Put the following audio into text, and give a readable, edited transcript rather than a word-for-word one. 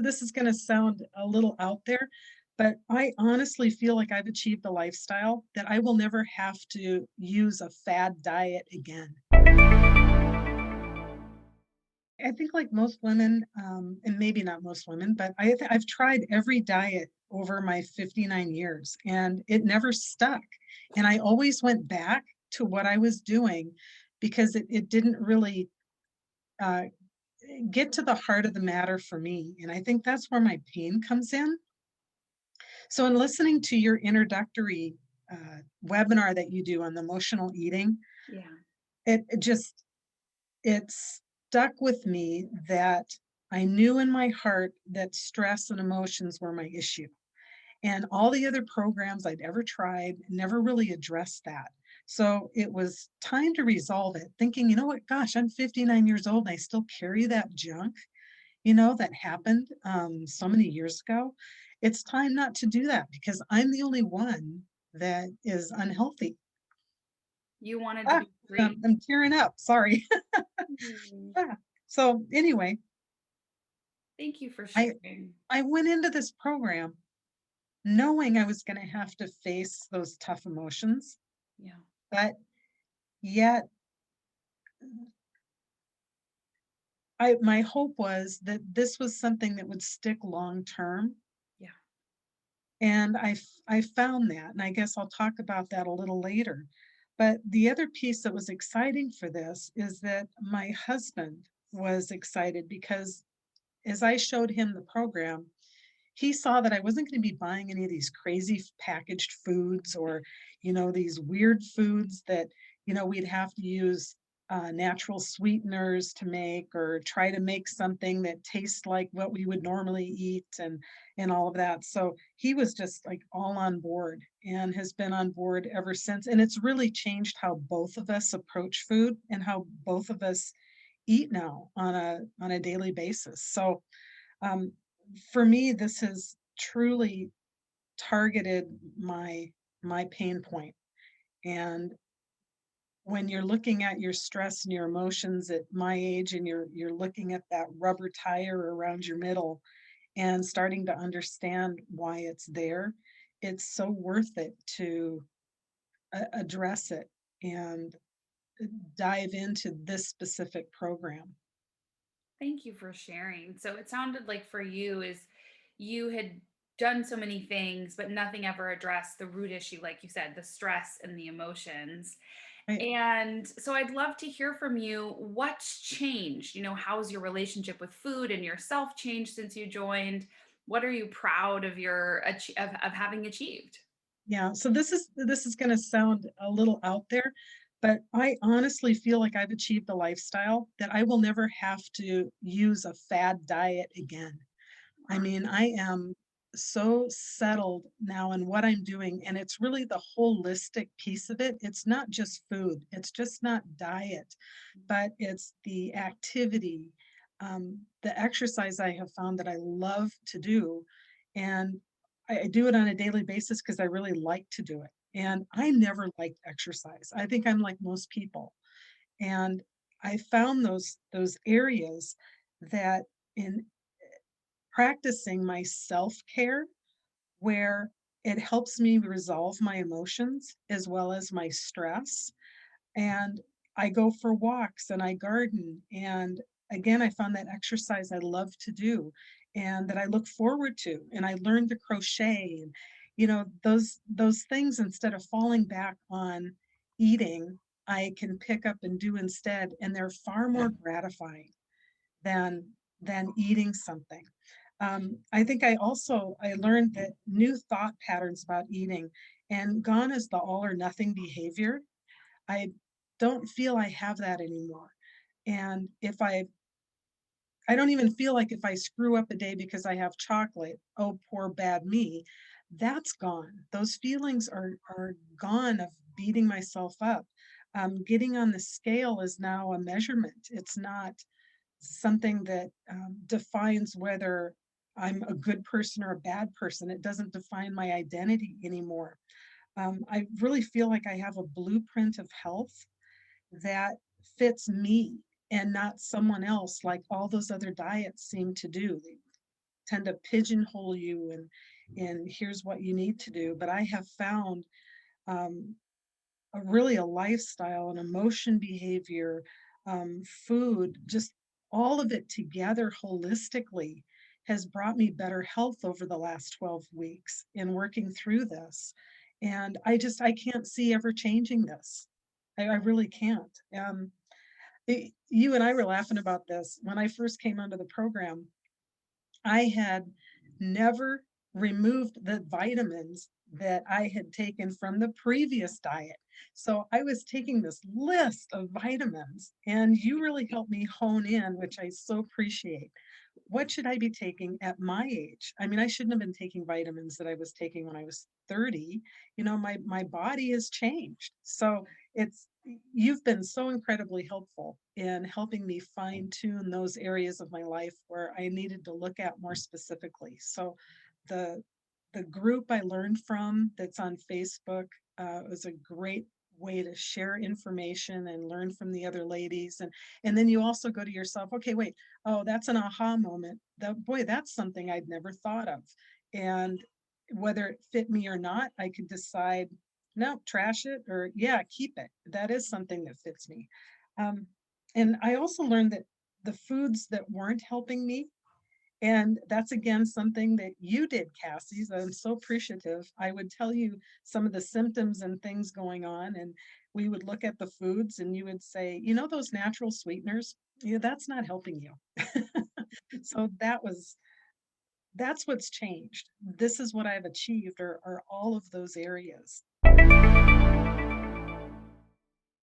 this is going to sound a little out there, but I honestly feel like I've achieved a lifestyle that I will never have to use a fad diet again. I think like most women, and maybe not most women, but I've tried every diet over my 59 years and it never stuck. And I always went back to what I was doing because it didn't really uh, get to the heart of the matter for me. And I think that's where my pain comes in. So, in listening to your introductory webinar that you do on the emotional eating, Yeah. it just it stuck with me that I knew in my heart that stress and emotions were my issue. And all the other programs I'd ever tried never really addressed that. So it was time to resolve it, thinking, you know what, gosh, I'm 59 years old and I still carry that junk, that happened so many years ago. It's time not to do that because I'm the only one that is unhealthy. You wanted to Ah, be free. I'm tearing up. Sorry. Mhm. Yeah. So anyway, Thank you for I sharing. I went into this program knowing I was going to have to face those tough emotions, Yeah. but yet my hope was that this was something that would stick long term. Yeah. And I found that, and I guess I'll talk about that a little later. But the other piece that was exciting for this is that my husband was excited because as I showed him the program, he saw that I wasn't going to be buying any of these crazy packaged foods or, these weird foods that, we'd have to use natural sweeteners to make or try to make something that tastes like what we would normally eat and all of that. So he was just like all on board and has been on board ever since. And it's really changed how both of us approach food and how both of us eat now on a daily basis. So um, for me, this has truly targeted my pain point. And when you're looking at your stress and your emotions at my age, and you're looking at that rubber tire around your middle and starting to understand why it's there, it's so worth it to address it and dive into this specific program. Thank you for sharing. So it sounded like for you is you had done so many things, but nothing ever addressed the root issue, like you said, the stress and the emotions. I, And so I'd love to hear from you what's changed? How's your relationship with food and yourself changed since you joined? What are you proud of of having achieved? Yeah, so this is gonna sound a little out there, but I honestly feel like I've achieved a lifestyle that I will never have to use a fad diet again. I mean, I am so settled now in what I'm doing, and it's really the holistic piece of it. It's not just food, it's just not diet, but it's the activity, the exercise I have found that I love to do. And I do it on a daily basis because I really like to do it. And I never liked exercise. I think I'm like most people. And I found those areas that in practicing my self-care where it helps me resolve my emotions as well as my stress. And I go for walks and I garden. And again, I found that exercise I love to do and that I look forward to. And I learned to crochet and, those things instead of falling back on eating, I can pick up and do instead. And they're far more gratifying than eating something. I think I learned that new thought patterns about eating, and gone is the all or nothing behavior. I don't feel I have that anymore. And if I don't even feel like if I screw up a day because I have chocolate, oh poor bad me, that's gone. Those feelings are gone of beating myself up. Getting on the scale is now a measurement. It's not something that defines whether I'm a good person or a bad person. It doesn't define my identity anymore. I really feel like I have a blueprint of health that fits me and not someone else like all those other diets seem to do. tend to pigeonhole you and here's what you need to do. But I have found um, a lifestyle, an emotion, behavior, food, just all of it together holistically has brought me better health over the last 12 weeks in working through this. And I can't see ever changing this. I really can't. You and I were laughing about this when I first came onto the program. I had never removed the vitamins that I had taken from the previous diet. So I was taking this list of vitamins, and you really helped me hone in, which I so appreciate. What should I be taking at my age? I mean, I shouldn't have been taking vitamins that I was taking when I was 30. My body has changed. So it's you've been so incredibly helpful in helping me fine tune those areas of my life where I needed to look at more specifically. So the the group I learned from that's on Facebook was a great way to share information and learn from the other ladies. And then you also go to yourself, okay, wait, oh, that's an aha moment. That boy, that's something I'd never thought of. And whether it fit me or not, I could decide, no, trash it, or yeah, keep it. That is something that fits me. Um, and I also learned that the foods that weren't helping me, and that's again something that you did, Cassie. So I'm so appreciative. I would tell you some of the symptoms and things going on, and we would look at the foods, and you would say, those natural sweeteners, yeah, that's not helping you. So that's what's changed. This is what I've achieved, are all of those areas.